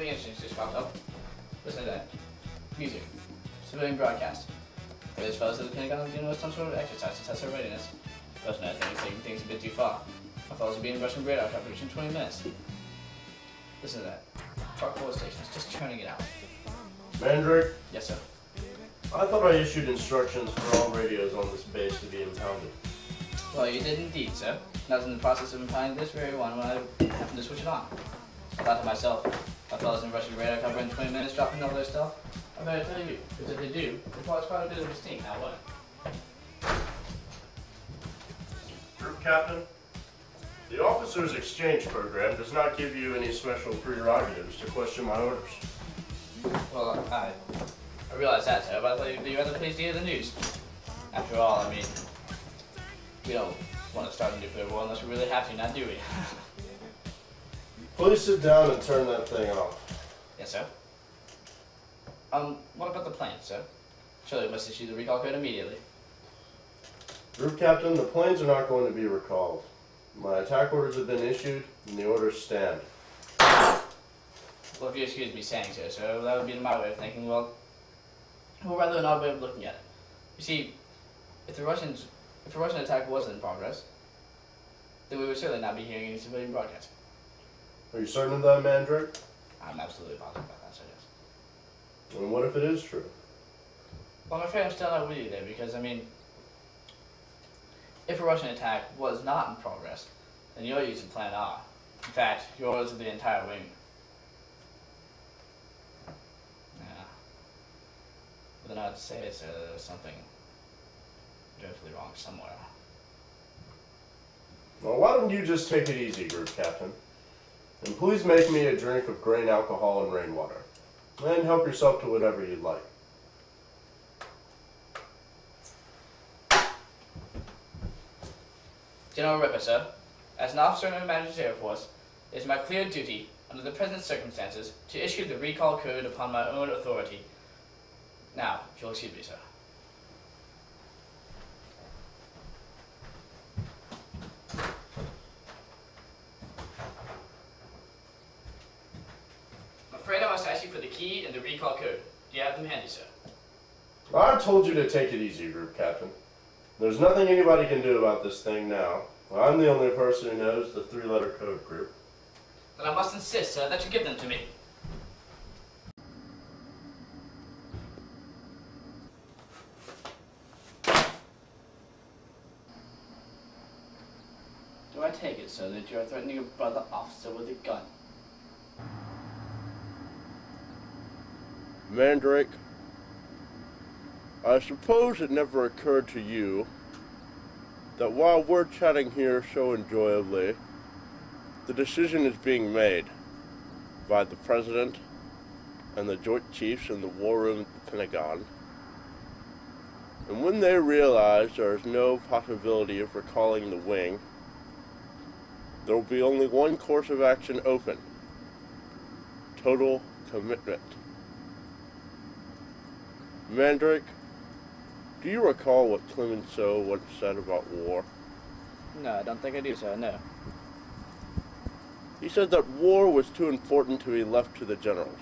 something interesting just popped up. Listen to that. Music. Civilian broadcast. Those fellows at the Pentagon doing some sort of exercise to test their readiness. Personally, I think it's taking things a bit too far. My fellows are being Russian radar coverage in 20 minutes. Listen to that. Talk forward stations, just churning it out. Mandrake? Yes, sir. I thought I issued instructions for all radios on this base to be impounded. Well, you did indeed, sir. And I was in the process of impounding this very one when I happened to switch it on. I thought to myself, my fellows in Russian radar cover in 20 minutes dropping all their stuff. I better tell you, because if they do, it cause quite a bit of a stink, now what? Group Captain, the Officers Exchange Program does not give you any special prerogatives to question my orders. Well, I realize that, sir, but I thought you were rather pleased to hear the news. After all, I mean, we don't want to start a nuclear war unless we really have to, now do we? Please sit down and turn that thing off. Yes, sir. What about the plane, sir? Surely we must issue the recall code immediately. Group Captain, the planes are not going to be recalled. My attack orders have been issued, and the orders stand. Well, if you excuse me saying so, that would be my way of thinking, well, rather an odd way of looking at it. You see, if the Russian attack was in progress, then we would certainly not be hearing any civilian broadcasting. Are you certain of that, Mandrake? I'm absolutely positive about that, sir, yes. And what if it is true? Well, I'm afraid I'm still not with you there, because, I mean, if a Russian attack was not in progress, then you're using Plan R. In fact, you're orders of the entire wing. Yeah. But then I'd say, sir, there's something dreadfully wrong somewhere. Well, why don't you just take it easy, Group Captain? And please make me a drink of grain alcohol and rainwater. And help yourself to whatever you'd like. General Ripper, sir. As an officer in the Mandrake Air Force, it is my clear duty, under the present circumstances, to issue the recall code upon my own authority. Now, if you'll excuse me, sir. I'm afraid I must ask you for the key and the recall code. Do you have them handy, sir? I told you to take it easy, Group Captain. There's nothing anybody can do about this thing now. I'm the only person who knows the three-letter code, Group. Then I must insist, sir, that you give them to me. Do I take it, sir, that you are threatening your brother officer with a gun? Mandrake, I suppose it never occurred to you that while we're chatting here so enjoyably, the decision is being made by the President and the Joint Chiefs in the War Room at the Pentagon. And when they realize there is no possibility of recalling the wing, there will be only one course of action open: total commitment. Mandrake, do you recall what Clemenceau once said about war? No, I don't think I do, sir, no. He said that war was too important to be left to the generals.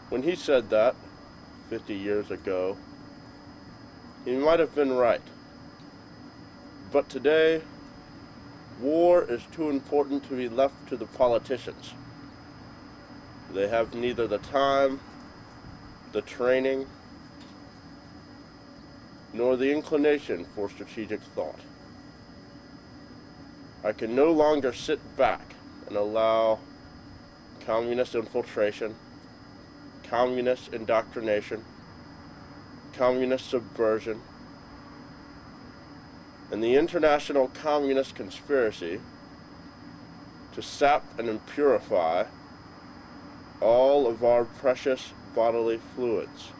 When he said that, 50 years ago, he might have been right. But today, war is too important to be left to the politicians. They have neither the time, the training, nor the inclination for strategic thought. I can no longer sit back and allow communist infiltration, communist indoctrination, communist subversion, and the international communist conspiracy to sap and impurify all of our precious bodily fluids.